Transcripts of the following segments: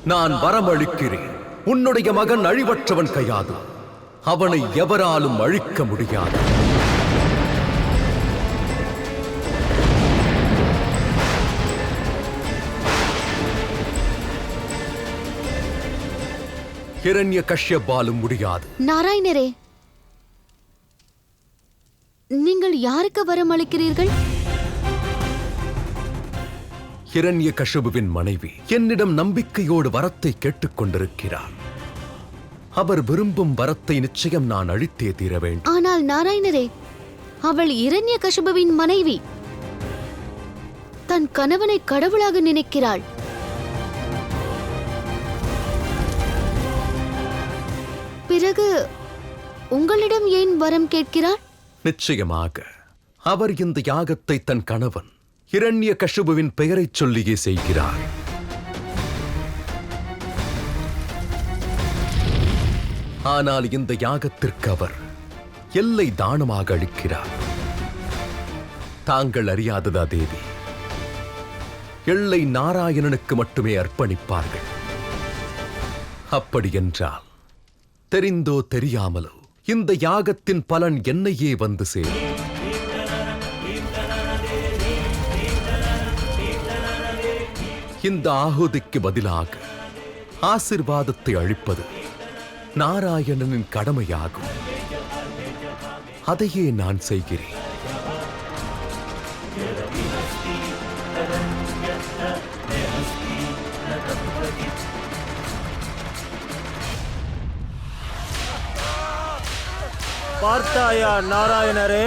நான் வரமளிக்கிறேன். உன்னுடைய மகன் அழிவற்றவன் கையாது. அவனை எவராலும் அழிக்க முடியாது. ஹிரண்ய கஷ்யபாலும் முடியாது. நாராயணரே, நீங்கள் யாருக்கு வரம் அளிக்கிறீர்கள்? ஹிரண்ய கஷ்யபுவின் மனைவி என்னிடம் நம்பிக்கையோடு வரத்தை கேட்டுக் கொண்டிருக்கிறார். அவர் விரும்பும் வரத்தை நிச்சயம் நான் அளித்தே தீர வேண்டும். ஆனால் நாராயணரே, அவள் இரண்ய கஷ்யபுவின் மனைவி. தன் கணவனை கடவுளாக நினைக்கிறாள். பிறகு உங்களிடம் ஏன் வரம் கேட்கிறாள்? நிச்சயமாக அவர் இந்த யாகத்தை தன் கணவன் ஹிரண்ய கஷ்யபுவின் பெயரைச் சொல்லியே செய்கிறார். ஆனால் இந்த யாகத்திற்கு அவர் எல்லை தானமாக அளிக்கிறார். தாங்கள் அறியாததா தேவி, எல்லை நாராயணனுக்கு மட்டுமே அர்ப்பணிப்பார்கள். அப்படியென்றால் தெரிந்தோ தெரியாமலோ இந்த யாகத்தின் பலன் என்னையே வந்து சேரும். இந்த ஆகுதிக்கு பதிலாக ஆசிர்வாதத்தை அளிப்பது நாராயணனின் கடமையாகும். அதையே நான் செய்கிறேன். பார்த்தாயா நாராயணரே,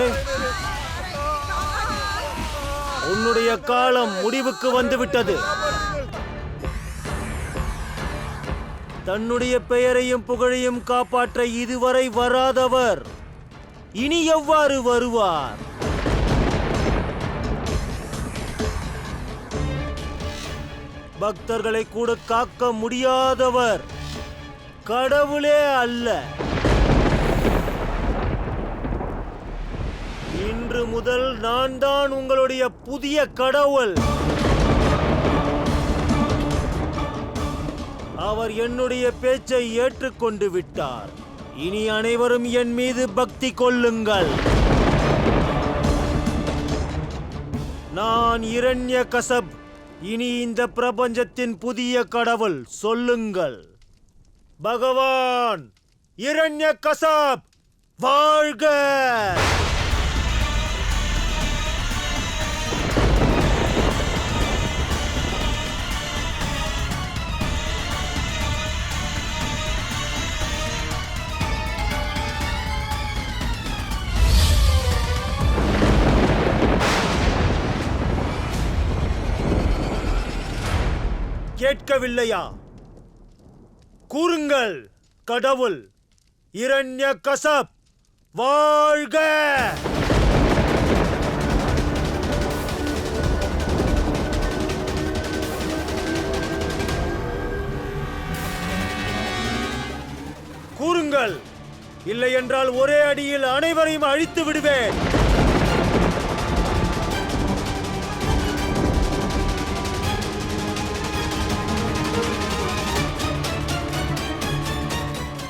உன்னுடைய காலம் முடிவுக்கு வந்துவிட்டது. தன்னுடைய பெயரையும் புகழையும் காப்பாற்ற இதுவரை வராதவர் இனி எவ்வாறு வருவார்? பக்தர்களை கூட காக்க முடியாதவர் கடவுளே அல்ல. இன்று முதல் நான் தான் உங்களுடைய புதிய கடவுள். அவர் என்னுடைய பேச்சை ஏற்றுக்கொண்டு விட்டார். இனி அனைவரும் என் மீது பக்தி கொள்ளுங்கள். நான் இரண்ய கசப், இனி இந்த பிரபஞ்சத்தின் புதிய கடவுள். சொல்லுங்கள், பகவான் இரண்ய கசப் வாழ்க! கேட்கவில்லையா? கூறுங்கள், கடவுள் இரண்ய கசப் வாழ்க! கூறுங்கள், இல்லை என்றால் ஒரே அடியில் அனைவரையும் அழித்து விடுவேன்.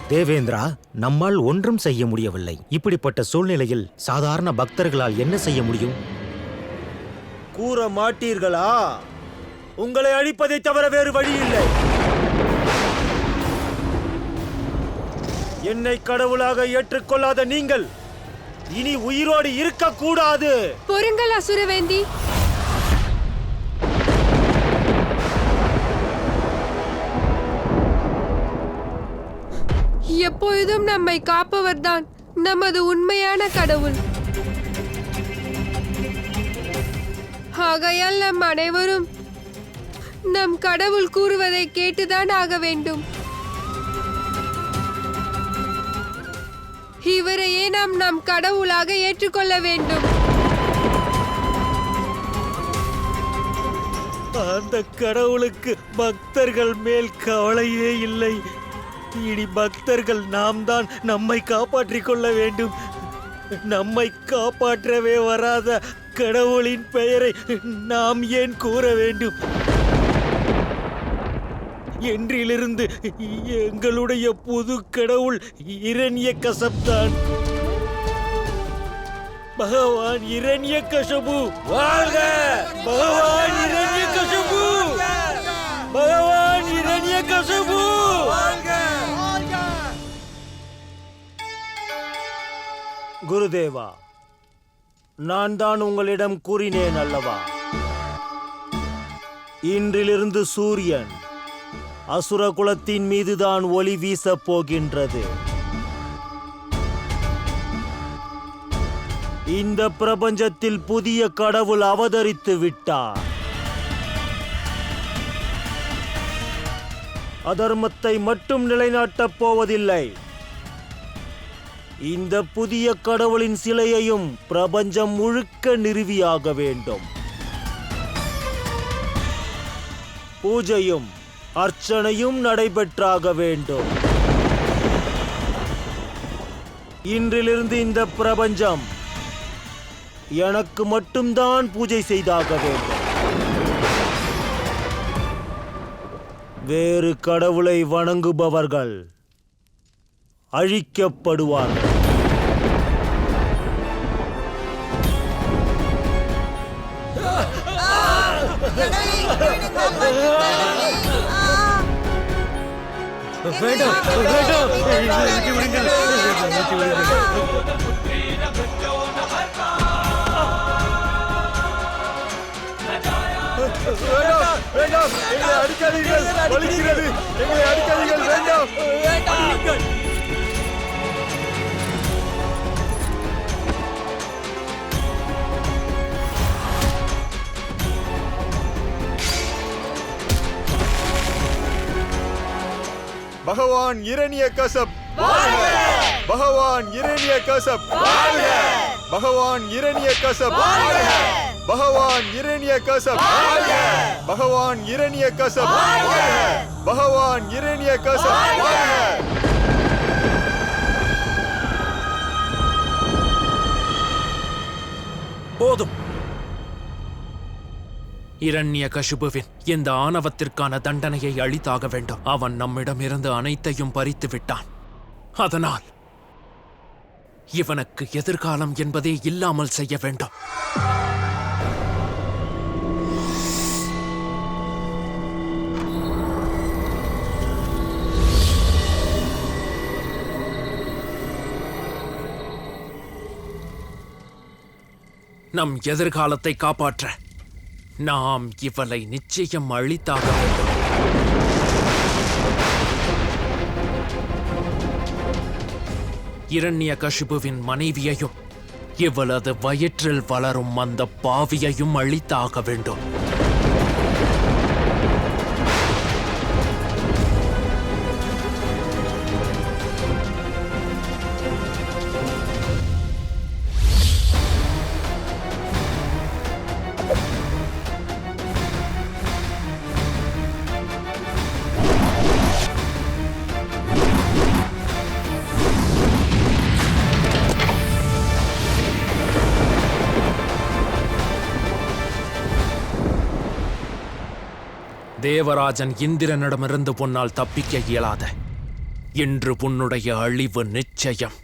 தேவேந்திரா, நம்மால் ஒன்றும் செய்ய முடியவில்லை. இப்படிப்பட்ட சூழ்நிலையில் சாதாரண பக்தர்களால் என்ன செய்ய முடியும்? கூற மாட்டீர்களா? உங்களை அழிப்பதை தவிர வேறு வழி இல்லை. என்னை கடவுளாக ஏற்றுக்கொள்ளாத நீங்கள் இனி உயிரோடு இருக்கக்கூடாது. பொறுங்கள் அசுரவேந்தி. எப்பொழுதும் நம்மை காப்பவர்தான் நமது உண்மையான கடவுள். ஆகையால் நம் அனைவரும் நம் கடவுள் கூறுவதை கேட்டுதான் ஆக வேண்டும். இவரையே நாம் நம் கடவுளாக ஏற்றுக்கொள்ள வேண்டும். அந்த கடவுளுக்கு பக்தர்கள் மேல் கவலையே இல்லை. இனி பக்தர்கள் நாம் தான் நம்மை காப்பாற்றிக் கொள்ள வேண்டும். நம்மை காப்பாற்றவே வராத கடவுளின் பெயரை நாம் ஏன் கூற வேண்டும்? என்றிலிருந்து எங்களுடைய புது கடவுள் இரண்யகசப்தான். பகவான் இரண்யகசிபு வாழ்க! பகவான் இரண்யகசிபு! பகவான் இரண்யகசிபு! குருதேவா, நான் தான் உங்களிடம் கூறினேன் அல்லவா, இன்றிலிருந்து சூரியன் அசுர குலத்தின் மீதுதான் ஒளி வீசப் போகின்றது. இந்த பிரபஞ்சத்தில் புதிய கடவுள் அவதரித்து விட்டார். அதர்மத்தை மட்டும் நிலைநாட்டப் போவதில்லை, இந்த புதிய கடவுளின் சிலையையும் பிரபஞ்சம் முழுக்க நிறுவியாக வேண்டும். பூஜையும் அர்ச்சனையும் நடைபெற்றாக வேண்டும். இன்றிலிருந்து இந்த பிரபஞ்சம் எனக்கு மட்டும்தான் பூஜை செய்தாக வேண்டும். வேறு கடவுளை வணங்குபவர்கள் அழிக்கப்படுவார்கள். வேண்டாம், வேண்டாம், இறக்கி விடுங்கள். வேண்டாம், வேண்டாம், எங்களை அடிக்காதீர்கள், வலிக்கிறது, எங்களை அடிக்காதீர்கள், வேண்டாம், வேண்டாம். பகவான் இரண்யகசப் வாழ்க! பகவான் இரண்யகசப் வாழ்க! பகவான் இரண்யகசப் வாழ்க! பகவான் இரண்யகசப் வாழ்க! பகவான் இரண்யகசப் வாழ்க! பகவான் இரண்யகசப் வாழ்க! போதும். இரண்யகசிபுவின் இந்த ஆணவத்திற்கான தண்டனையை அளித்தாக வேண்டும். அவன் நம்மிடமிருந்து அனைத்தையும் பறித்து விட்டான். அதனால் இவனுக்கு எதிர்காலம் என்பதே இல்லாமல் செய்ய வேண்டும். நம் எதிர்காலத்தை காப்பாற்ற நாம் இவளை நிச்சயம் அழித்தாக வேண்டும். இரண்யகசிபுவின் மனைவியையும் இவளது வயிற்றில் வளரும் அந்த பாவியையும் அழித்தாக வேண்டும். தேவராஜன் இந்திரனிடமிருந்து உன்னால் தப்பிக்க இயலாத. இன்று உன்னுடைய அழிவு நிச்சயம்.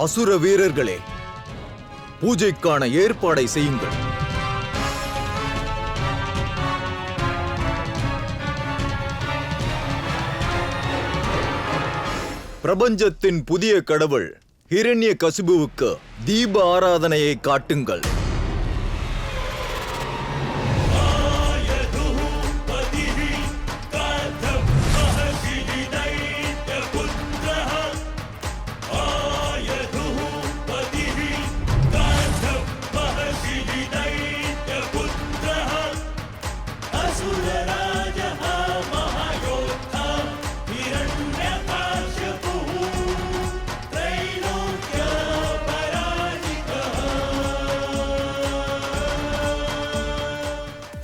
அசுர வீரர்களே, பூஜைக்கான ஏற்பாடை செய்யுங்கள். பிரபஞ்சத்தின் புதிய கடவுள் ஹிரண்யகசிபுவுக்கு தீப ஆராதனையை காட்டுங்கள்.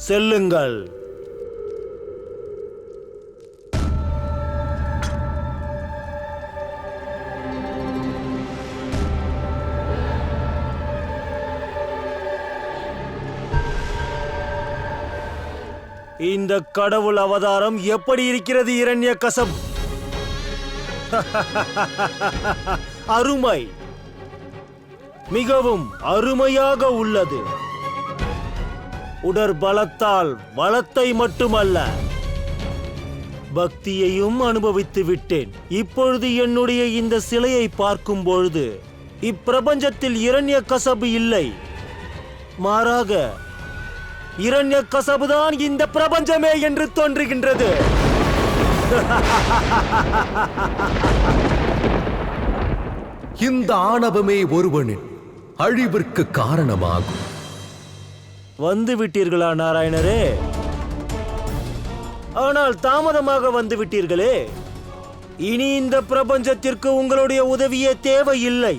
செல்லுங்கள். இந்த கடவுள் அவதாரம் எப்படி இருக்கிறது இரண்யகசப்? அருமை, மிகவும் அருமையாக உள்ளது. உடற்பலத்தால் வளத்தை மட்டுமல்ல, பக்தியையும் அனுபவித்து விட்டேன். இப்பொழுது என்னுடைய இந்த சிலையை பார்க்கும் பொழுது இப்பிரபஞ்சத்தில் இரண்யகசபு இல்லை, மாறாக இரண்யகசபுதான் இந்த பிரபஞ்சமே என்று தோன்றுகின்றது. இந்த ஆணவமே ஒருவனின் அழிவிற்கு காரணமாகும். வந்து விட்டீர்களா நாராயணரே? ஆனால் தாமதமாக வந்து விட்டீர்களே. இனி இந்த பிரபஞ்சத்திற்கு உங்களுடைய உதவியே தேவையில்லை.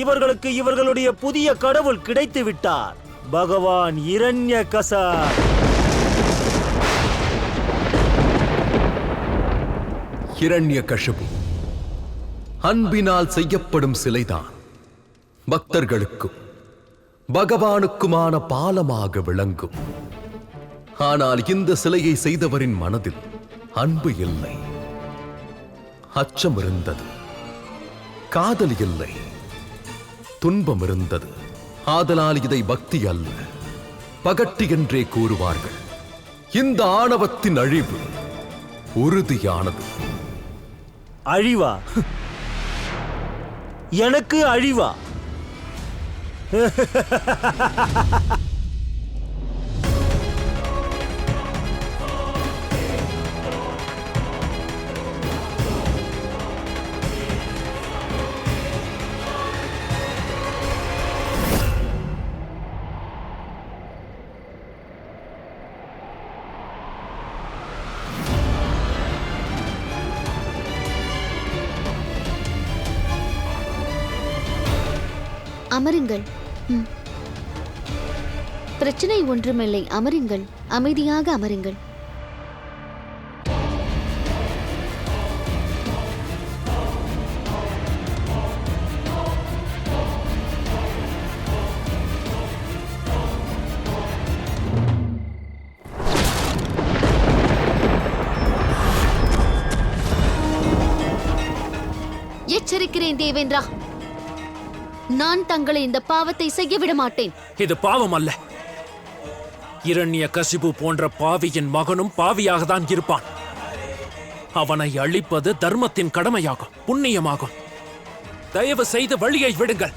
இவர்களுக்கு இவர்களுடைய புதிய கடவுள் கிடைத்து விட்டார், பகவான் இரண்யகசப். இரண்யகசிபு அன்பினால் செய்யப்படும் சிலைதான் பக்தர்களுக்கும் பகவானுக்குமான பாலமாக விளங்கும். ஆனால் இந்த சிலையை செய்தவரின் மனதில் அன்பு இல்லை, அச்சம் இருந்தது, காதல் இல்லை, துன்பம் இருந்தது. ஆதலால் இதை பக்தி அல்ல, பகட்டி என்றே கூறுவார்கள். இந்த ஆணவத்தின் அழிவு உறுதியானது. அழிவா? எனக்கு அழிவா? அமருங்கள். பிரச்சனை ஒன்றுமில்லை, அமருங்கள், அமைதியாக அமருங்கள். எச்சரிக்கிறேன் தேவேந்திரா, நான் தங்களை இந்த பாவத்தை செய்ய விட மாட்டேன். இது பாவம் அல்ல. இரண்யகசிபு போன்ற பாவியின் மகனும் பாவியாக தான் இருப்பான். அவனை அழிப்பது தர்மத்தின் கடமையாகும், புண்ணியமாகும். தயவு செய்து வழியை விடுங்கள்.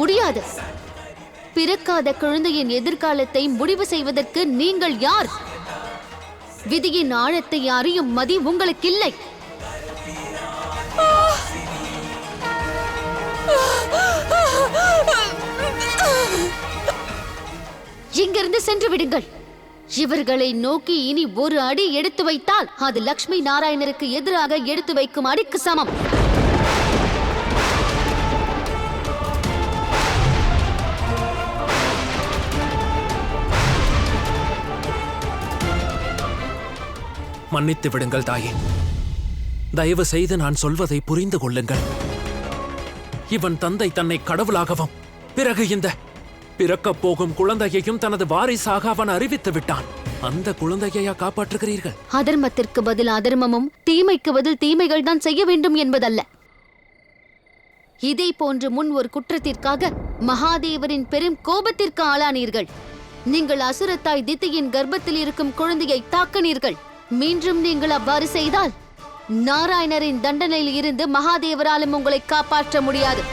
முடியாது. பிறக்காத குழந்தையின் எதிர்காலத்தை முடிவு செய்வதற்கு நீங்கள் யார்? விதியின் ஆழத்தை அறியும் மதி உங்களுக்கு இல்லை. இங்கிருந்து சென்று விடுங்கள். இவர்களை நோக்கி இனி ஒரு அடி எடுத்து வைத்தால் அது லக்ஷ்மி நாராயணருக்கு எதிராக எடுத்து வைக்கும் அடிக்கு சமம். மன்னித்து விடுங்கள் தாயே. தயவு செய்து நான் சொல்வதை புரிந்து கொள்ளுங்கள். இவன் தந்தை தன்னை கடவுளாகவும் பிறகு இந்த பிறக்கப் போகும் குழந்தையையும் தனது வாரிசாக அவன் அறிவித்து விட்டான். அந்த குழந்தையா காப்பாற்றுகிறீர்கள்? அதர்மத்திற்கு பதில் அதர்மமும் தீமைக்கு பதில் தீமைகள் தான் செய்ய வேண்டும் என்பதல்ல. இதே போன்று முன் ஒரு குற்றத்திற்காக மகாதேவரின் பெரும் கோபத்திற்கு ஆளானீர்கள். நீங்கள் அசுரத்தாய் தித்தியின் கர்ப்பத்தில் இருக்கும் குழந்தையை தாக்கினீர்கள். மீண்டும் நீங்கள் அவ்வாறு செய்தால் நாராயணரின் தண்டனையில் இருந்து மகாதேவராலும் உங்களை காப்பாற்ற முடியாது.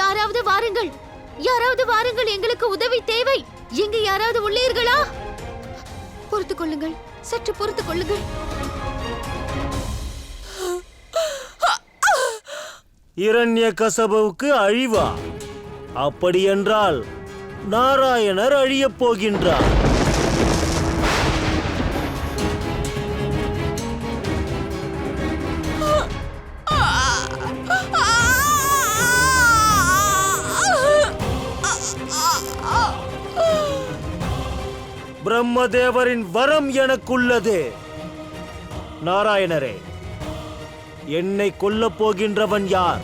யாராவது வாருங்கள், யாராவது வாருங்கள், எங்களுக்கு உதவி தேவை. எங்க யாராவது உள்ளீர்களா? பொறுத்துக் கொள்ளுங்கள், சற்று பொறுத்துக் கொள்ளுங்கள். இரண்யகசபுவுக்கு அழிவா? அப்படியென்றால் நாராயணர் அழியப் போகின்றார். பிரம்மதேவரின் வரம் எனக்குள்ளது. நாராயணரே, என்னை கொல்லப் போகின்றவன் யார்?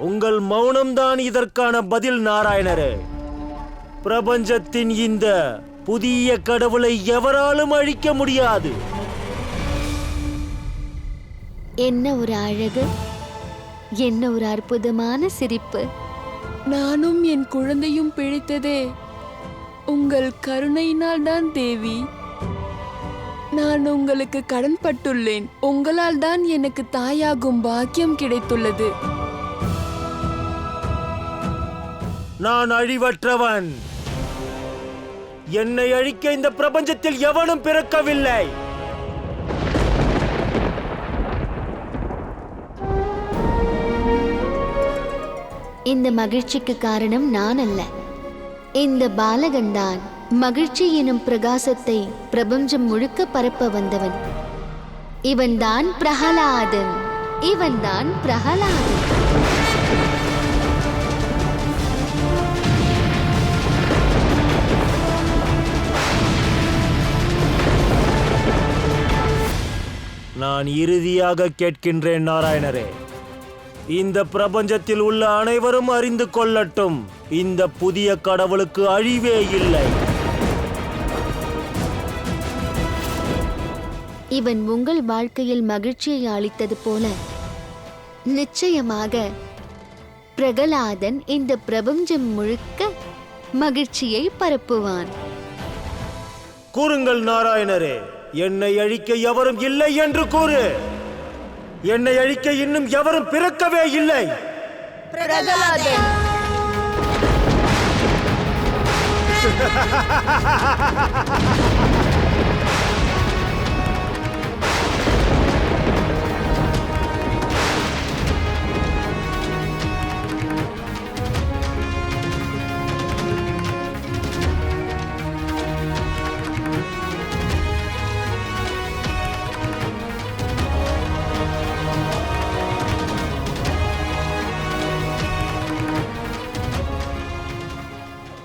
உங்கள் மௌனம்தான் இதற்கான பதில் நாராயணரே. பிரபஞ்சத்தின் இந்த புதிய கடவுளை எவராலும் அழிக்க முடியாது. என்ன ஒரு அழகு, என்ன ஒரு அற்புதமான சிரிப்பு. நானும் என் குழந்தையும் பிழைத்ததே உங்கள் கருணையினால் தான் தேவி. நான் உங்களுக்கு கடன்பட்டுள்ளேன். உங்களால் தான் எனக்கு தாயாகும் பாக்கியம் கிடைத்துள்ளது. நான் அழிவற்றவன். என்னை அழிக்க இந்த பிரபஞ்சத்தில் எவனும் பிறக்கவில்லை. இந்த மகிழ்ச்சிக்கு காரணம் நான் அல்ல, இந்த பாலகன்தான். மகிழ்ச்சி எனும் பிரகாசத்தை பிரபஞ்சம் முழுக்க பரப்ப வந்தவன். இவன்தான் பிரகலாதன். இவன்தான் பிரகலாதன். நான் இறுதியாக கேட்கின்றேன் நாராயணரே, இந்த பிரபஞ்சத்தில் உள்ள அனைவரும் அறிந்து கொள்ளட்டும், இந்த புதிய கடவுளுக்கு அழிவே இல்லை. இவன் உங்கள் வாழ்க்கையில் மகிழ்ச்சியை அளித்தது போல நிச்சயமாக பிரகலாதன் இந்த பிரபஞ்சம் முழுக்க மகிழ்ச்சியை பரப்புவான். கூறுங்கள் நாராயணரே, என்னை அழிக்க எவரும் இல்லை என்று கூறு. என்னை அழிக்க இன்னும் எவரும் பிறக்கவே இல்லை. பிரகலாதன்.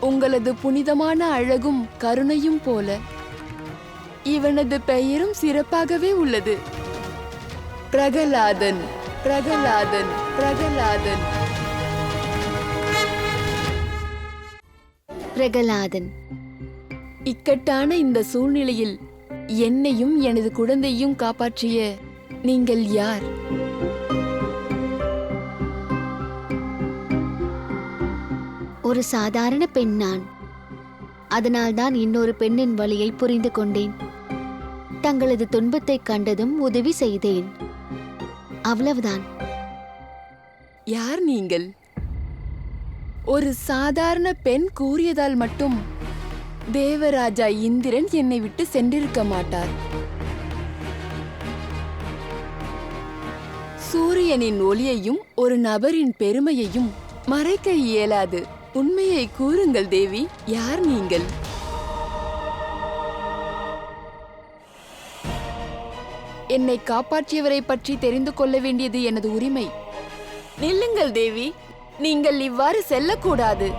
உங்களது புனிதமான அழகும் கருணையும் போல இவனது பெயரும் சிறப்பாகவே உள்ளது. பிரகலாதன், பிரகலாதன், பிரகலாதன். பிரகலாதன். இக்கட்டான இந்த சூழ்நிலையில் என்னையும் எனது குழந்தையும் காப்பாற்றிய நீங்கள் யார்? ஒரு சாதாரண பெண் நான். அதனால்தான் இன்னொரு பெண்ணின் வலியை புரிந்து கொண்டேன். தங்களது துன்பத்தை கண்டதும் உதவி செய்தேன். அவ்வளவுதான். யார் நீங்கள்? ஒரு சாதாரண பெண் கூறியதால் மட்டும் தேவராஜா இந்திரன் என்னை விட்டு சென்றிருக்க மாட்டார். சூரியனின் ஒளியையும் ஒரு நபரின் பெருமையையும் மறைக்க இயலாது. உண்மையை கூறுங்கள் தேவி, யார் நீங்கள்? என்னை காப்பாற்றியவரை பற்றி தெரிந்து கொள்ள வேண்டியது எனது உரிமை. நில்லுங்கள் தேவி, நீங்கள் இவ்வாறு செல்லக்கூடாது.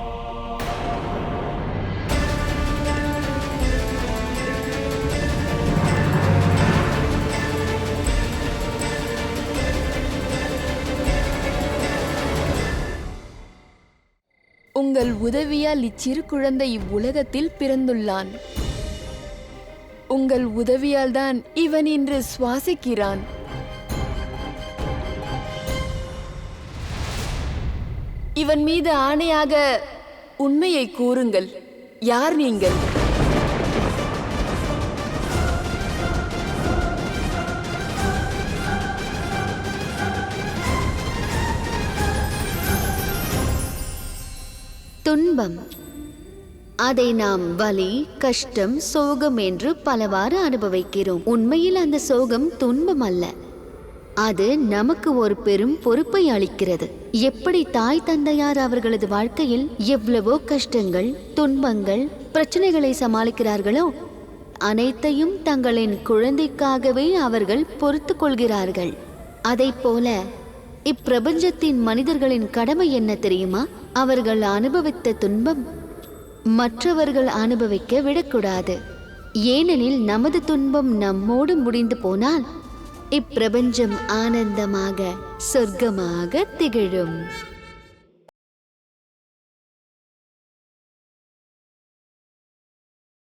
உங்கள் உதவியால் இச்சிறு குழந்தை இவ்வுலகத்தில் பிறந்துள்ளான். உங்கள் உதவியால் தான் இவன் இன்று சுவாசிக்கிறான். இவன் மீது ஆணையாக உண்மையை கூறுங்கள், யார் நீங்கள்? துன்பம், அதை நாம் வலி, கஷ்டம், சோகம் என்று பலவாறு அனுபவிக்கிறோம். உண்மையில் அந்த சோகம் துன்பம் அல்ல, அது நமக்கு ஒரு பெரும் பொறுப்பை அளிக்கிறது. எப்படி தாய் தந்தையார் அவர்களது வாழ்க்கையில் எவ்வளவோ கஷ்டங்கள், துன்பங்கள், பிரச்சனைகளை சமாளிக்கிறார்களோ அனைத்தையும் தங்களின் குழந்தைக்காகவே அவர்கள் பொறுத்து கொள்கிறார்கள். அதைப் போல இப்பிரபஞ்சத்தின் மனிதர்களின் கடமை என்ன தெரியுமா? அவர்கள் அனுபவித்த துன்பம் மற்றவர்கள் அனுபவிக்க விடக்கூடாது. ஏனெனில் நமது துன்பம் நம்மோடு முடிந்து போனால் இப்பிரபஞ்சம் ஆனந்தமாக சொர்க்கமாக திகழும்.